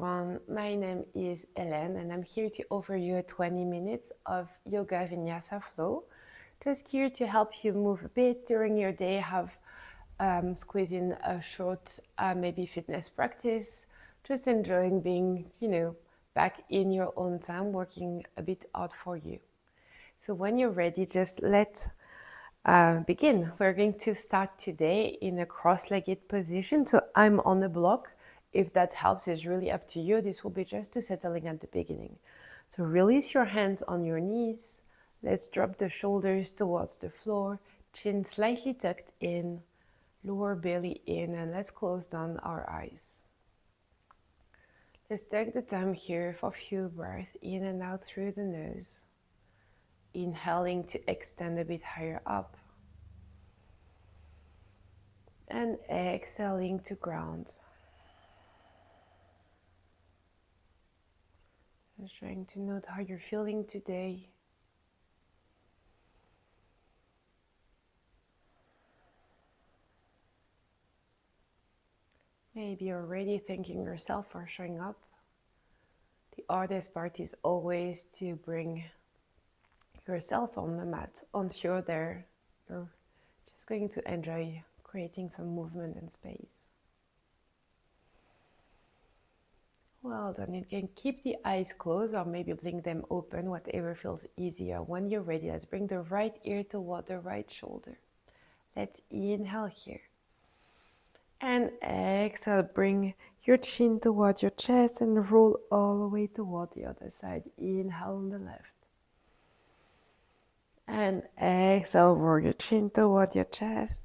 everyone, my name is Hélène and I'm here to offer you 20 minutes of yoga vinyasa flow. Just here to help you move a bit during your day, have squeeze in a short maybe fitness practice, just enjoying being, back in your own time, working a bit out for you. So when you're ready, just let's begin. We're going to start today in a cross-legged position. So I'm on the block. If that helps, it's really up to you. This will be just to settling at the beginning. So release your hands on your knees. Let's drop the shoulders towards the floor. Chin slightly tucked in, lower belly in, and let's close down our eyes. Let's take the time here for a few breaths in and out through the nose. Inhaling to extend a bit higher up. And exhaling to ground. Just trying to note how you're feeling today. Maybe you're already thanking yourself for showing up. The hardest part is always to bring yourself on the mat. Once you're there, you're just going to enjoy creating some movement and space. Well done. You can keep the eyes closed or maybe blink them open, whatever feels easier. When you're ready, let's bring the right ear toward the right shoulder. Let's inhale here. And exhale, bring your chin toward your chest and roll all the way toward the other side. Inhale on the left. And exhale, roll your chin toward your chest.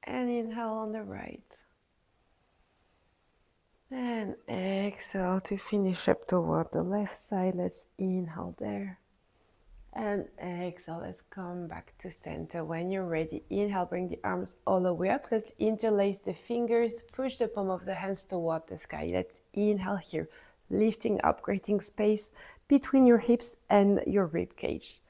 And inhale on the right. And exhale to finish up toward the left side. Let's inhale there. And exhale, let's come back to center. When you're ready, inhale, bring the arms all the way up. Let's interlace the fingers, push the palm of the hands toward the sky. Let's inhale here, lifting up, creating space between your hips and your rib cage.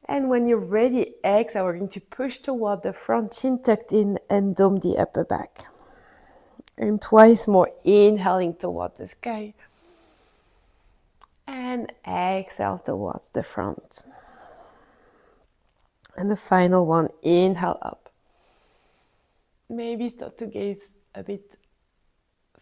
And when you're ready, exhale, we're going to push toward the front, chin tucked in, and dome the upper back. And twice more, inhaling toward the sky. And exhale towards the front. And the final one, inhale up. Maybe start to gaze a bit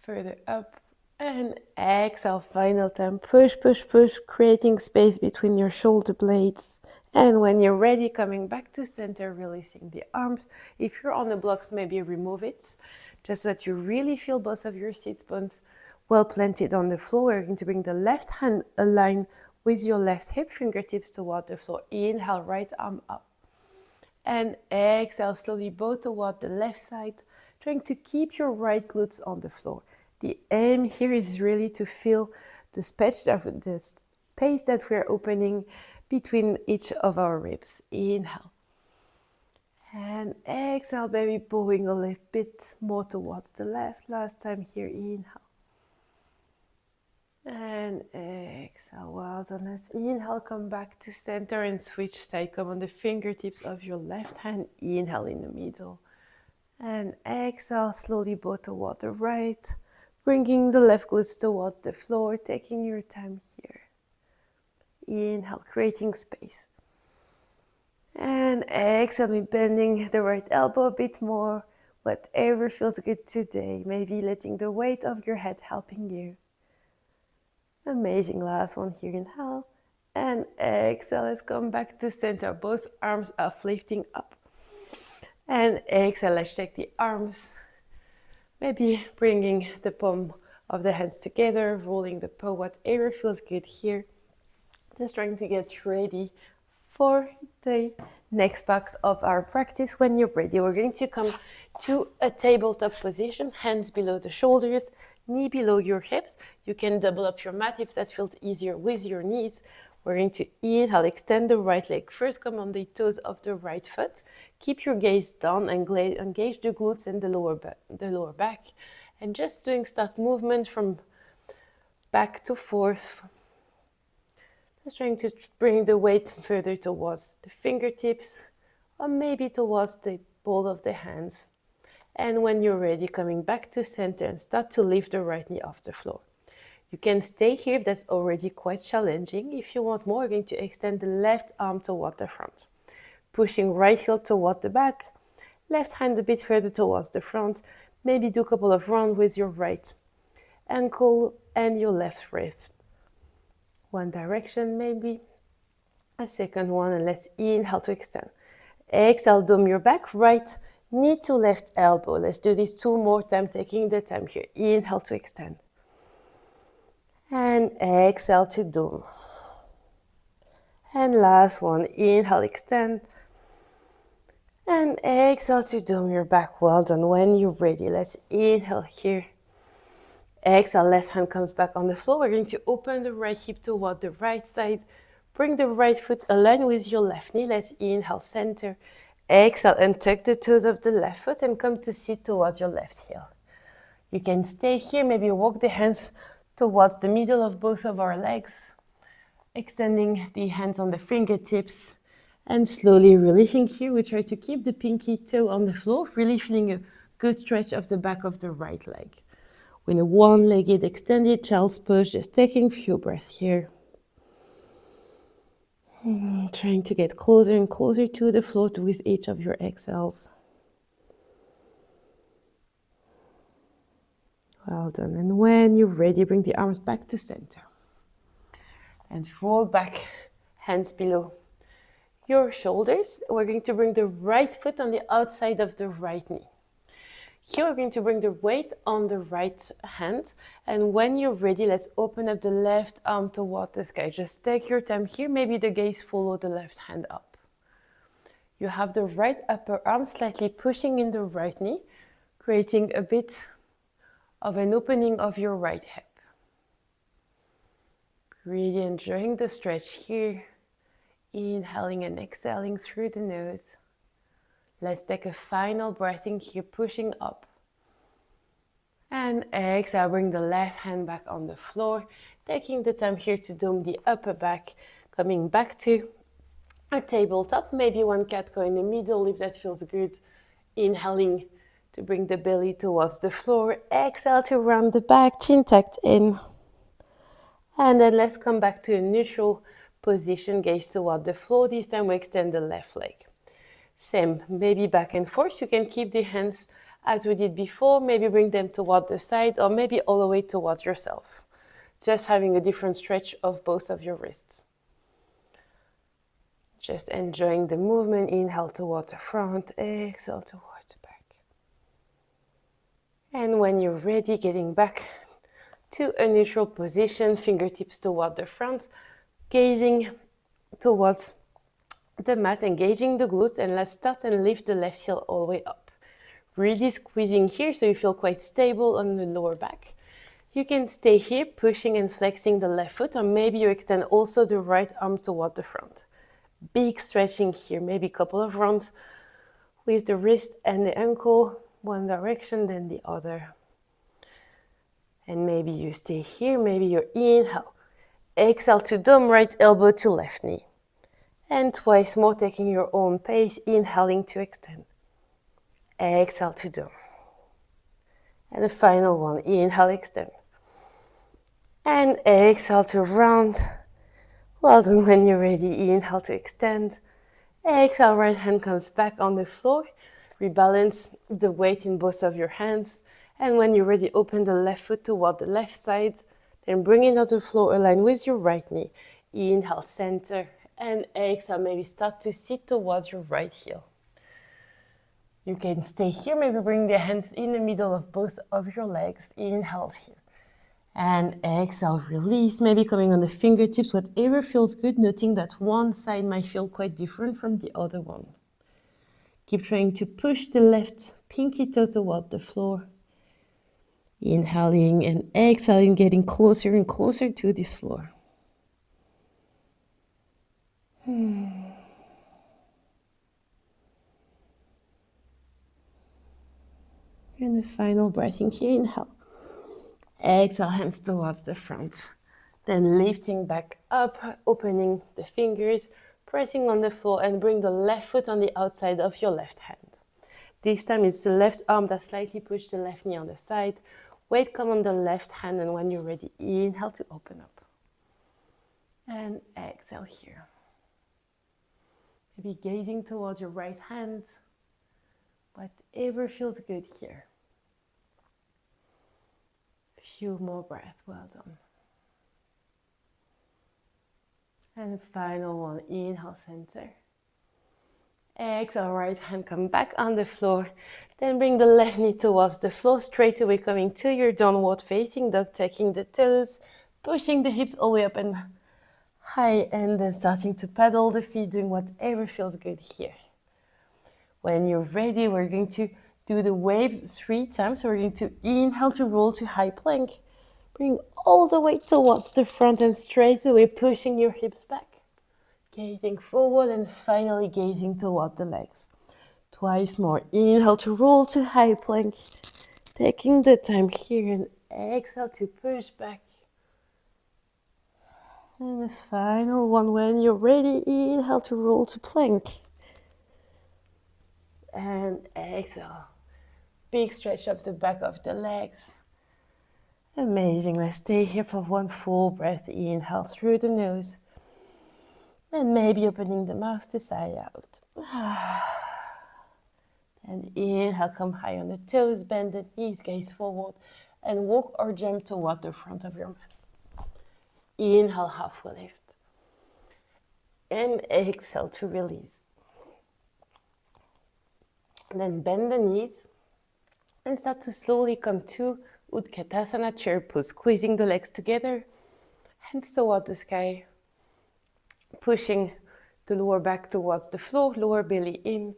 further up. And exhale, final time, push, push, push, creating space between your shoulder blades. And when you're ready, coming back to center, releasing the arms. If you're on the blocks, maybe remove it, just so that you really feel both of your sit bones well planted on the floor. We're going to bring the left hand aligned with your left hip, fingertips toward the floor. Inhale, right arm up. And exhale, slowly bow toward the left side, trying to keep your right glutes on the floor. The aim here is really to feel the space that we're opening between each of our ribs. Inhale. And exhale, baby, bowing a little bit more towards the left. Last time here, inhale. And exhale, well done. Let's inhale, come back to center and switch side. Come on the fingertips of your left hand. Inhale in the middle. And exhale, slowly bow toward the right. Bringing the left glutes towards the floor, taking your time here. Inhale, creating space. And exhale, bending the right elbow a bit more. Whatever feels good today. Maybe letting the weight of your head helping you. Amazing, last one here, inhale. And exhale, let's come back to center. Both arms are lifting up. And exhale, let's shake the arms. Maybe bringing the palm of the hands together, rolling the paw, whatever feels good here. Just trying to get ready for the next part of our practice. When you're ready, we're going to come to a tabletop position, hands below the shoulders, knee below your hips. You can double up your mat if that feels easier with your knees. We're going to inhale, extend the right leg. First, come on the toes of the right foot. Keep your gaze down and engage the glutes and the lower back. And just doing start movement from back to forth. Just trying to bring the weight further towards the fingertips or maybe towards the ball of the hands. And when you're ready, coming back to center and start to lift the right knee off the floor. You can stay here if that's already quite challenging. If you want more, you're going to extend the left arm toward the front. Pushing right heel toward the back, left hand a bit further towards the front. Maybe do a couple of rounds with your right ankle and your left wrist. One direction maybe, a second one, and let's inhale to extend. Exhale, dome your back, right knee to left elbow. Let's do this 2 more times, taking the time here. Inhale to extend. And exhale to dome. And last one, inhale, extend. And exhale to dome your back. Well done. When you're ready, let's inhale here. Exhale, left hand comes back on the floor. We're going to open the right hip toward the right side. Bring the right foot aligned with your left knee. Let's inhale, center. Exhale, and tuck the toes of the left foot and come to sit towards your left heel. You can stay here, maybe walk the hands towards the middle of both of our legs, extending the hands on the fingertips and slowly releasing here. We try to keep the pinky toe on the floor, really feeling a good stretch of the back of the right leg. With a one-legged extended child's pose, just taking a few breaths here. Trying to get closer and closer to the floor with each of your exhales. Well done. And when you're ready, bring the arms back to center. And roll back, hands below your shoulders. We're going to bring the right foot on the outside of the right knee. Here we're going to bring the weight on the right hand. And when you're ready, let's open up the left arm toward the sky. Just take your time here. Maybe the gaze follow the left hand up. You have the right upper arm slightly pushing in the right knee, creating a bit of an opening of your right hip. Really enjoying the stretch here. Inhaling and exhaling through the nose. Let's take a final breath in here, pushing up. And exhale, bring the left hand back on the floor. Taking the time here to dome the upper back. Coming back to a tabletop. Maybe one cat cow in the middle if that feels good. Inhaling to bring the belly towards the floor. Exhale to round the back, chin tucked in. And then let's come back to a neutral position, gaze toward the floor. This time we extend the left leg. Same, maybe back and forth. You can keep the hands as we did before. Maybe bring them toward the side or maybe all the way towards yourself. Just having a different stretch of both of your wrists. Just enjoying the movement. Inhale toward the front, exhale toward the back. And when you're ready, getting back to a neutral position, fingertips toward the front, gazing towards the mat, engaging the glutes, and let's start and lift the left heel all the way up. Really squeezing here so you feel quite stable on the lower back. You can stay here, pushing and flexing the left foot, or maybe you extend also the right arm toward the front. Big stretching here, maybe a couple of rounds with the wrist and the ankle, one direction, then the other. And maybe you stay here, maybe you inhale. Exhale to dome, right elbow to left knee. And twice more, taking your own pace, inhaling to extend. Exhale to dome. And the final one, inhale, extend. And exhale to round. Well done. When you're ready, inhale to extend. Exhale, right hand comes back on the floor. Rebalance the weight in both of your hands. And when you're ready, open the left foot toward the left side. Then bring it onto the floor, align with your right knee. Inhale, center. And exhale, maybe start to sit towards your right heel. You can stay here, maybe bring the hands in the middle of both of your legs. Inhale here. And exhale, release, maybe coming on the fingertips, whatever feels good, noting that one side might feel quite different from the other one. Keep trying to push the left pinky toe toward the floor. Inhaling and exhaling, getting closer and closer to this floor. And the final breath in here, inhale. Exhale, hands towards the front. Then lifting back up, opening the fingers, pressing on the floor, and bring the left foot on the outside of your left hand. This time it's the left arm that slightly pushes the left knee on the side. Weight come on the left hand, and when you're ready, inhale to open up. And exhale here. Maybe gazing towards your right hand. Whatever feels good here. Few more breaths, well done. And the final one, inhale, center. Exhale, right hand come back on the floor. Then bring the left knee towards the floor, straight away coming to your downward facing dog, taking the toes, pushing the hips all the way up and high, and then starting to paddle the feet, doing whatever feels good here. When you're ready, we're going to do the wave 3 times. So we're going to inhale to roll to high plank. Bring all the way towards the front and straight away pushing your hips back. Gazing forward and finally gazing toward the legs. Twice more. Inhale to roll to high plank. Taking the time here and exhale to push back. And the final one, when you're ready, inhale to roll to plank. And exhale. Big stretch of the back of the legs. Amazing. Let's stay here for one full breath. Inhale through the nose. And maybe opening the mouth to sigh out. And inhale, come high on the toes, bend the knees, gaze forward, and walk or jump toward the front of your mat. Inhale, halfway lift. And exhale to release. And then bend the knees and start to slowly come to Utkatasana, chair pose, squeezing the legs together, hands toward the sky, pushing the lower back towards the floor, lower belly in.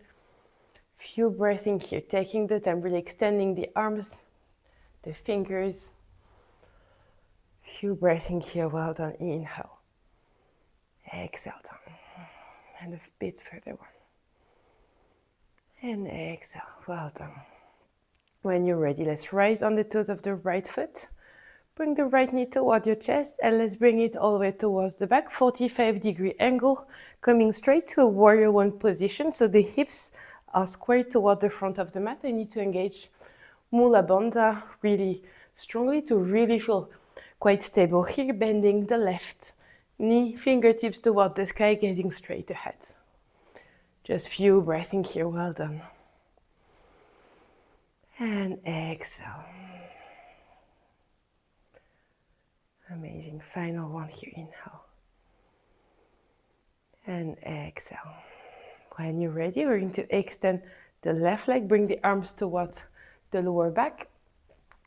Few breaths in here, taking the time, really extending the arms, the fingers. Few breaths in here, well done. Inhale. Exhale down. And a bit further one. And exhale, well done. When you're ready, let's rise on the toes of the right foot. Bring the right knee toward your chest and let's bring it all the way towards the back, 45-degree angle, coming straight to a warrior one position. So the hips are squared toward the front of the mat. You need to engage Mula Bandha really strongly to really feel quite stable here, bending the left knee, fingertips toward the sky, gazing straight ahead. Just few breaths in here, well done. And exhale. Amazing. Final one here, inhale. And exhale. When you're ready, we're going to extend the left leg, bring the arms towards the lower back.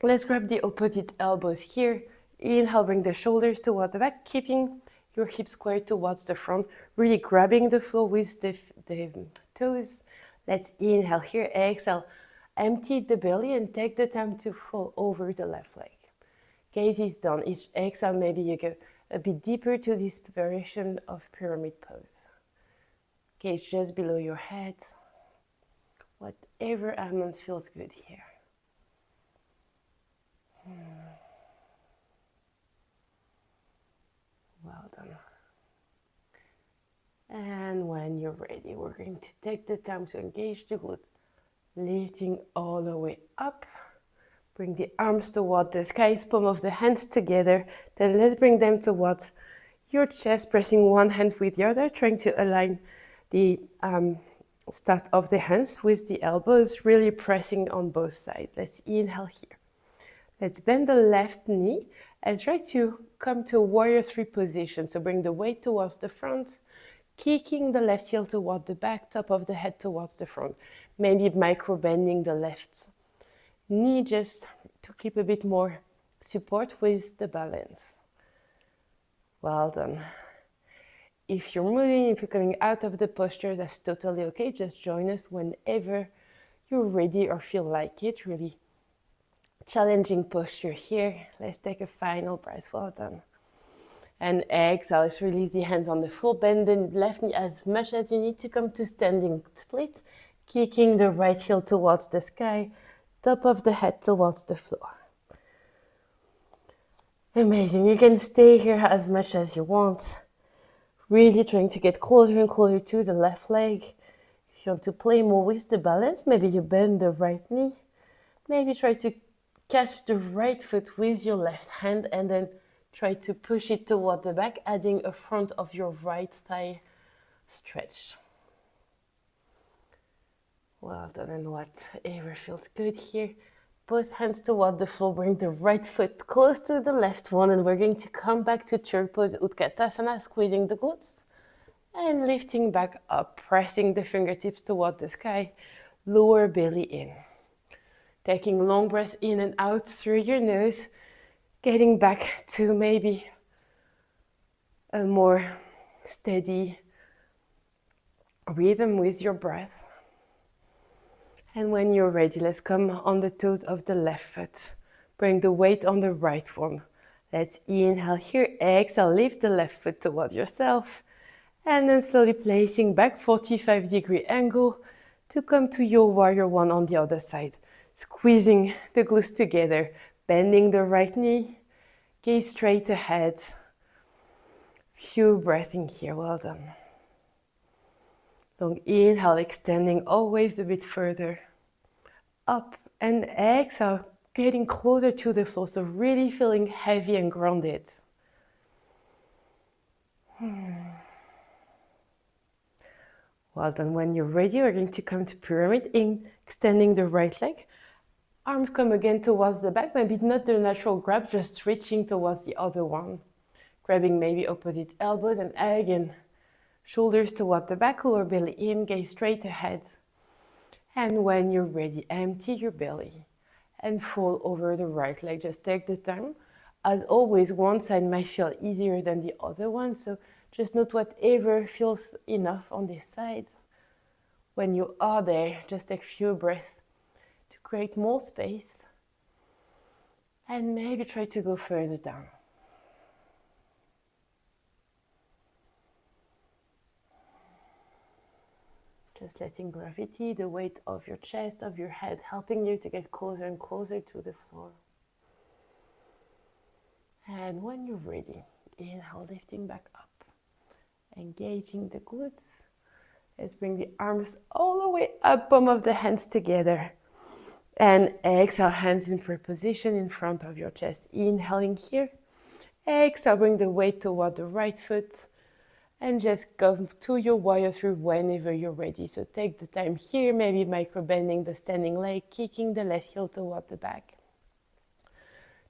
Let's grab the opposite elbows here. Inhale, bring the shoulders toward the back, keeping your hips squared towards the front, really grabbing the floor with the toes. Let's inhale here, exhale. Empty the belly and take the time to fall over the left leg. Gaze is done. Each exhale, maybe you go a bit deeper to this variation of pyramid pose. Gaze just below your head. Whatever amount feels good here. Well done. And when you're ready, we're going to take the time to engage the glute, lifting all the way up. Bring the arms toward the sky, palm of the hands together. Then let's bring them towards your chest, pressing one hand with the other, trying to align the start of the hands with the elbows, really pressing on both sides. Let's inhale here. Let's bend the left knee and try to come to a warrior 3 position. So bring the weight towards the front, kicking the left heel toward the back, top of the head towards the front. Maybe micro bending the left knee just to keep a bit more support with the balance. Well done. If you're moving, if you're coming out of the posture, that's totally okay. Just join us whenever you're ready or feel like it. Really challenging posture here. Let's take a final breath. Well done. And exhale, let's release the hands on the floor. Bend the left knee as much as you need to come to standing split. Kicking the right heel towards the sky. Top of the head towards the floor. Amazing. You can stay here as much as you want. Really trying to get closer and closer to the left leg. If you want to play more with the balance, maybe you bend the right knee. Maybe try to catch the right foot with your left hand and then try to push it toward the back, adding a front of your right thigh stretch. Well done, and whatever feels good here. Both hands toward the floor, bring the right foot close to the left one, and we're going to come back to chair pose, Utkatasana, squeezing the glutes, and lifting back up, pressing the fingertips toward the sky, lower belly in. Taking long breaths in and out through your nose, getting back to maybe a more steady rhythm with your breath. And when you're ready, let's come on the toes of the left foot. Bring the weight on the right one. Let's inhale here, exhale, lift the left foot toward yourself. And then slowly placing back 45-degree angle to come to your warrior one on the other side. Squeezing the glutes together, bending the right knee, gaze straight ahead. Few breaths in here, well done. Long inhale, extending always a bit further up, and exhale, getting closer to the floor, so really feeling heavy and grounded. Well done. When you're ready, we're going to come to pyramid, in extending the right leg. Arms come again towards the back, maybe not the natural grab, just reaching towards the other one. Grabbing maybe opposite elbows, and again, shoulders toward the back, lower belly in, gaze straight ahead. And when you're ready, empty your belly and fall over the right leg. Just take the time. As always, one side might feel easier than the other one, so just note whatever feels enough on this side. When you are there, just take a few breaths to create more space and maybe try to go further down. Just letting gravity, the weight of your chest, of your head, helping you to get closer and closer to the floor. And when you're ready, inhale, lifting back up, engaging the glutes. Let's bring the arms all the way up, palm of the hands together. And exhale, hands in prayer position in front of your chest. Inhaling here. Exhale, bring the weight toward the right foot. And just go to your warrior three whenever you're ready. So take the time here, maybe micro bending the standing leg, kicking the left heel toward the back.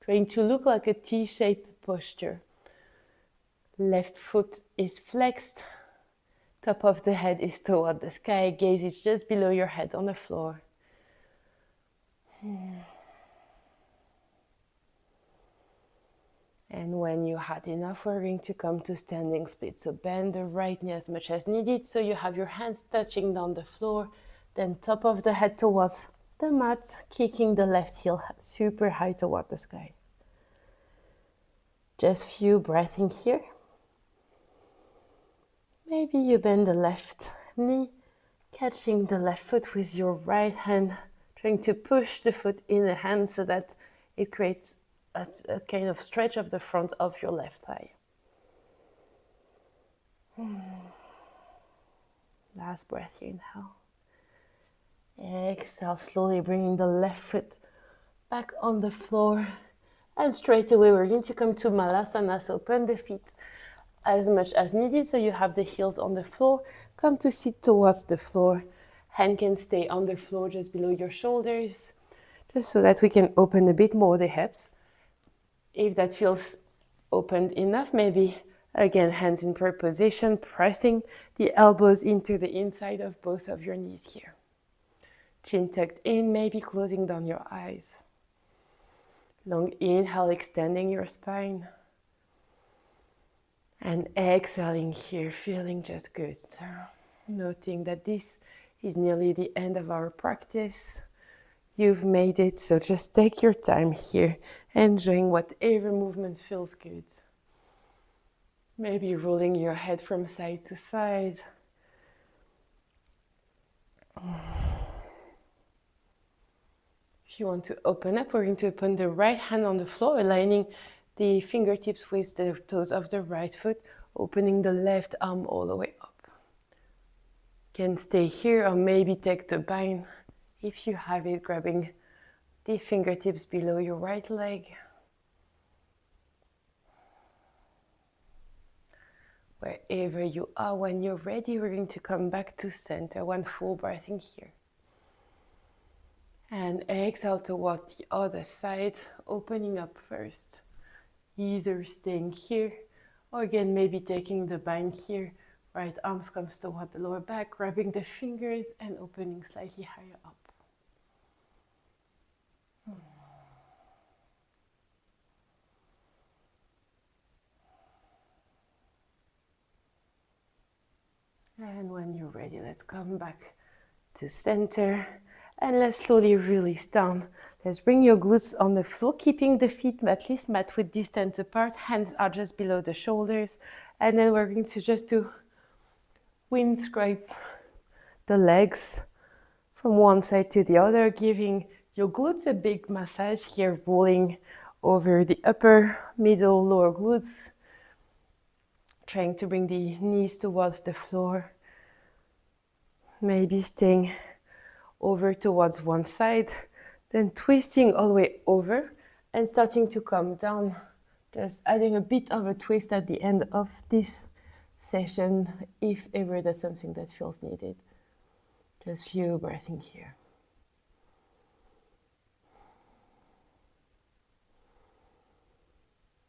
Trying to look like a T-shaped posture. Left foot is flexed. Top of the head is toward the sky. Gaze is just below your head on the floor. And when you had enough, we're going to come to standing split. So bend the right knee as much as needed. So you have your hands touching down the floor. Then top of the head towards the mat, kicking the left heel super high toward the sky. Just few breaths in here. Maybe you bend the left knee, catching the left foot with your right hand, trying to push the foot in the hand so that it creates a kind of stretch of the front of your left thigh. Last breath here, inhale. Exhale, slowly bringing the left foot back on the floor. And straight away, we're going to come to Malasana. So open the feet as much as needed. So you have the heels on the floor. Come to sit towards the floor. Hand can stay on the floor just below your shoulders. Just so that we can open a bit more the hips. If that feels opened enough, maybe again, hands in prayer position, pressing the elbows into the inside of both of your knees here. Chin tucked in, maybe closing down your eyes. Long inhale, extending your spine. And exhaling here, feeling just good. Noting that this is nearly the end of our practice. You've made it, so just take your time here, enjoying whatever movement feels good. Maybe rolling your head from side to side. If you want to open up, we're going to open the right hand on the floor, aligning the fingertips with the toes of the right foot, opening the left arm all the way up. Can stay here or maybe take the bind if you have it, grabbing the fingertips below your right leg. Wherever you are, when you're ready, we're going to come back to center. One full breath in here. And exhale toward the other side, opening up first. Either staying here, or again, maybe taking the bind here. Right arms comes toward the lower back, grabbing the fingers and opening slightly higher up. And when you're ready, let's come back to center. And let's slowly release down. Let's bring your glutes on the floor, keeping the feet at least mat width distance apart. Hands are just below the shoulders. And then we're going to just do wind scrape the legs from one side to the other, giving your glutes a big massage here, rolling over the upper, middle, lower glutes. Trying to bring the knees towards the floor. Maybe staying over towards one side, then twisting all the way over and starting to come down. Just adding a bit of a twist at the end of this session, if ever that's something that feels needed. Just few breaths in here.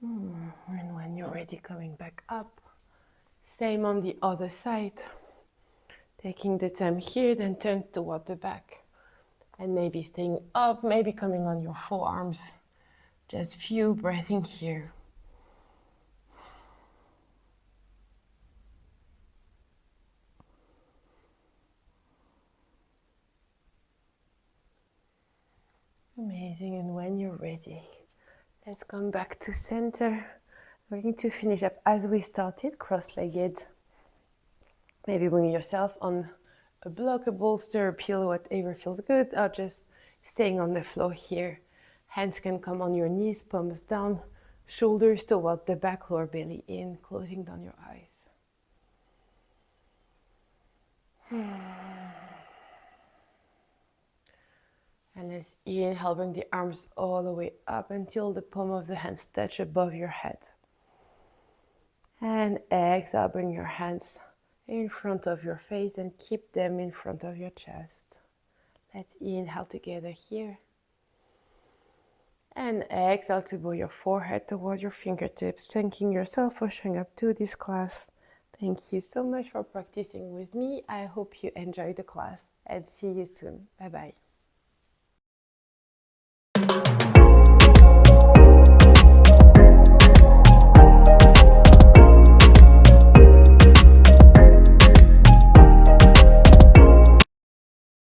And when you're ready, coming back up. Same on the other side. Taking the time here, then turn toward the back. And maybe staying up, maybe coming on your forearms. Just few breaths in here. Amazing, and when you're ready, let's come back to center. We're going to finish up as we started, cross-legged. Maybe bring yourself on a block, a bolster, a pillow, whatever feels good, or just staying on the floor here. Hands can come on your knees, palms down, shoulders toward the back, lower belly in, closing down your eyes. And let's inhale, bring the arms all the way up until the palm of the hands touch above your head. And exhale, bring your hands in front of your face and keep them in front of your chest. Let's inhale together here. And exhale to bow your forehead toward your fingertips, thanking yourself for showing up to this class. Thank you so much for practicing with me. I hope you enjoyed the class and see you soon. Bye-bye.